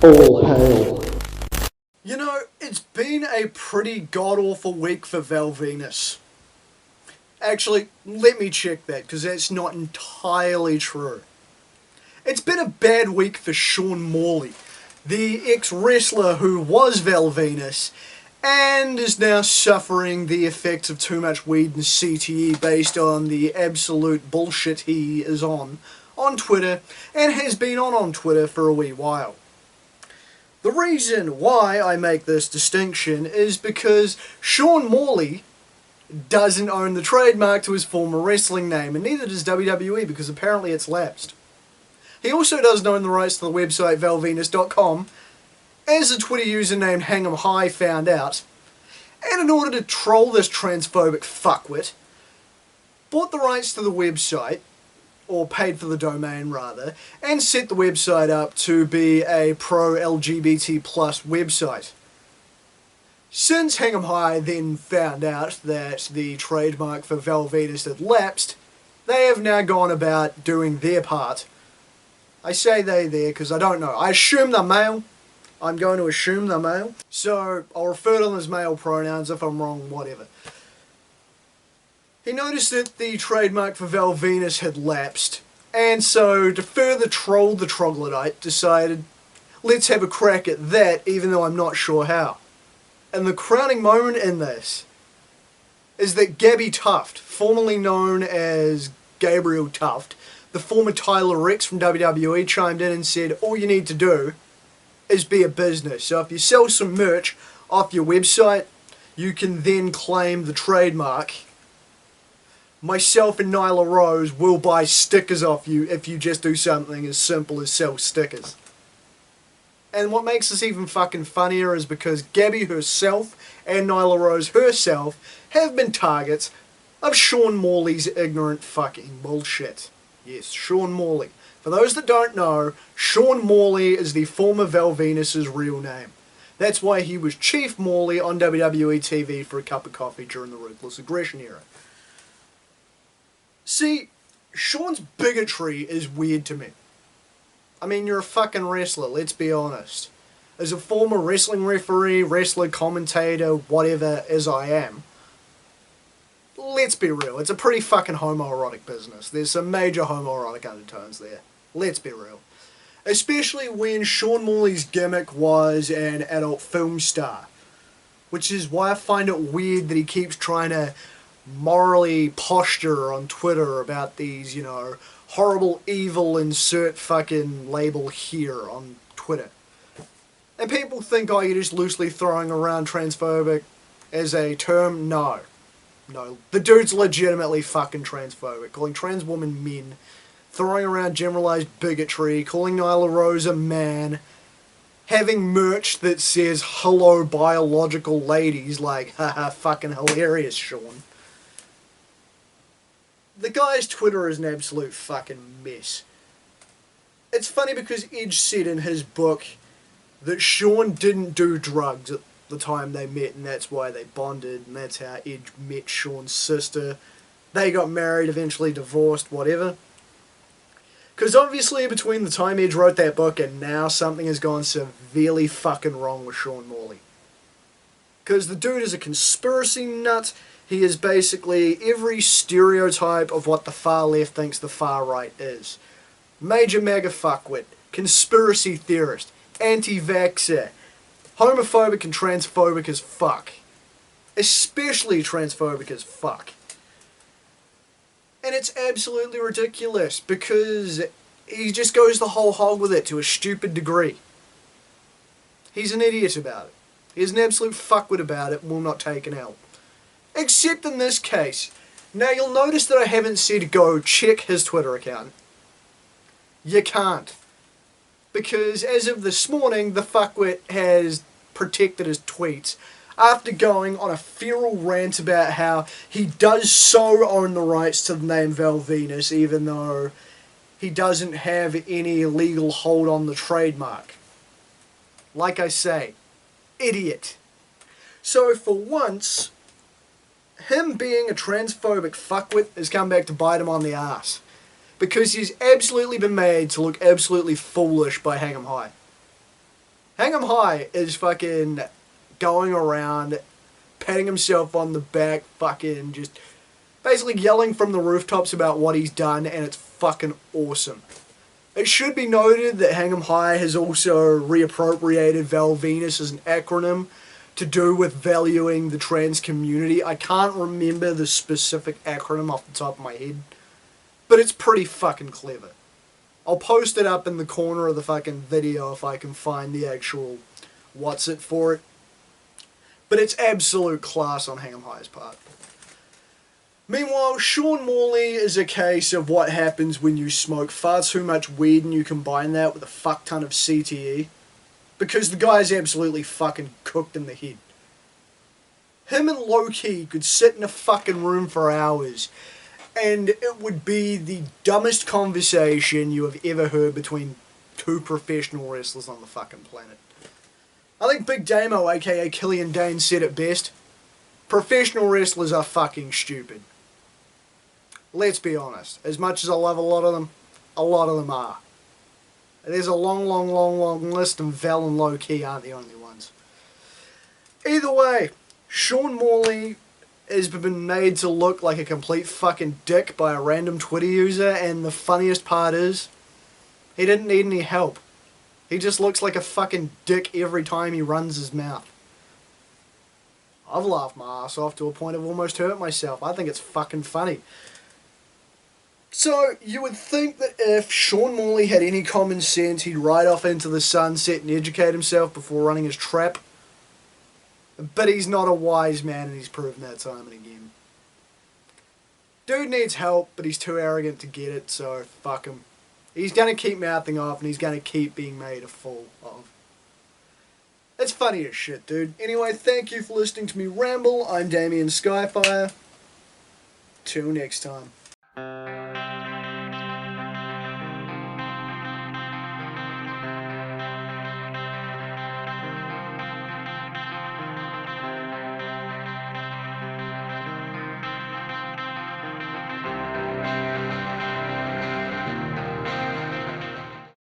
All hail. You know, it's been a pretty god-awful week for Val Venus. Actually, let me check that, because that's not entirely true. It's been a bad week for Sean Morley, the ex-wrestler who was Val Venus, and is now suffering the effects of too much weed and CTE based on the absolute bullshit he is on Twitter, and has been on Twitter for a wee while. The reason why I make this distinction is because Sean Morley doesn't own the trademark to his former wrestling name, and neither does WWE because apparently it's lapsed. He also doesn't own the rights to the website valvenus.com, as the Twitter user named Hang'em High found out, and in order to troll this transphobic fuckwit, bought the rights to the website, or paid for the domain rather, and set the website up to be a pro-LGBT plus website. Since Hang'em High then found out that the trademark for Val Venus had lapsed, they have now gone about doing their part. I say they there because I don't know. I assume they're male. I'm going to assume they're male. So I'll refer to them as male pronouns. If I'm wrong, whatever. He noticed that the trademark for Val Venus had lapsed, and so to further troll the troglodyte, decided, let's have a crack at that, even though I'm not sure how. And the crowning moment in this is that Gabby Tuft, formerly known as Gabriel Tuft, the former Tyler Ricks from WWE, chimed in and said, all you need to do is be a business. So if you sell some merch off your website, you can then claim the trademark. Myself and Nyla Rose will buy stickers off you if you just do something as simple as sell stickers. And what makes this even fucking funnier is because Gabby herself and Nyla Rose herself have been targets of Sean Morley's ignorant fucking bullshit. Yes, Sean Morley. For those that don't know, Sean Morley is the former Val Venus' real name. That's why he was Chief Morley on WWE TV for a cup of coffee during the Ruthless Aggression era. See, Sean's bigotry is weird to me. I mean, you're a fucking wrestler, let's be honest. As a former wrestling referee, wrestler, commentator, whatever as I am, let's be real, it's a pretty fucking homoerotic business. There's some major homoerotic undertones there. Let's be real. Especially when Sean Morley's gimmick was an adult film star. Which is why I find it weird that he keeps trying to morally posture on Twitter about these, you know, horrible, evil, insert fucking label here on Twitter. And people think, oh, you're just loosely throwing around transphobic as a term. No. No. The dude's legitimately fucking transphobic. Calling trans women men, throwing around generalized bigotry, calling Nyla Rose a man, having merch that says, hello biological ladies, like, haha, fucking hilarious, Sean. The guy's Twitter is an absolute fucking mess. It's funny because Edge said in his book that Sean didn't do drugs at the time they met, and that's why they bonded, and that's how Edge met Sean's sister. They got married, eventually divorced, whatever. Because obviously between the time Edge wrote that book and now, something has gone severely fucking wrong with Sean Morley. Because the dude is a conspiracy nut. He is basically every stereotype of what the far left thinks the far right is. Major mega fuckwit, conspiracy theorist, anti-vaxxer, homophobic and transphobic as fuck. Especially transphobic as fuck. And it's absolutely ridiculous because he just goes the whole hog with it to a stupid degree. He's an idiot about it. He's an absolute fuckwit about it and will not take an L. Except in this case. Now you'll notice that I haven't said go check his Twitter account. You can't. Because as of this morning, the fuckwit has protected his tweets after going on a feral rant about how he does so own the rights to the name Val Venus, even though he doesn't have any legal hold on the trademark. Like I say, idiot. So for once, him being a transphobic fuckwit has come back to bite him on the ass. Because he's absolutely been made to look absolutely foolish by Hang'em High. Hang 'em High is fucking going around, patting himself on the back, fucking just basically yelling from the rooftops about what he's done, and it's fucking awesome. It should be noted that Hang 'em High has also reappropriated Val Venus as an acronym to do with valuing the trans community. I can't remember the specific acronym off the top of my head, but it's pretty fucking clever. I'll post it up in the corner of the fucking video if I can find the actual what's it for it. But it's absolute class on Hang 'em High's part. Meanwhile, Sean Morley is a case of what happens when you smoke far too much weed and you combine that with a fuck ton of CTE. Because the guy is absolutely fucking cooked in the head. Him and Low-Key could sit in a fucking room for hours and it would be the dumbest conversation you have ever heard between two professional wrestlers on the fucking planet. I think Big Damo, aka Killian Dane, said it best. Professional wrestlers are fucking stupid. Let's be honest. As much as I love a lot of them are. There's a long list, and Val and Low-Key aren't the only ones. Either way, Sean Morley has been made to look like a complete fucking dick by a random Twitter user, and the funniest part is, he didn't need any help. He just looks like a fucking dick every time he runs his mouth. I've laughed my ass off to a point of almost hurt myself. I think it's fucking funny. So, you would think that if Sean Morley had any common sense, he'd ride off into the sunset and educate himself before running his trap. But he's not a wise man, and he's proven that time and again. Dude needs help, but he's too arrogant to get it, so fuck him. He's gonna keep mouthing off, and he's gonna keep being made a fool of. That's funny as shit, dude. Anyway, thank you for listening to me ramble. I'm Damian Skyfire. Till next time.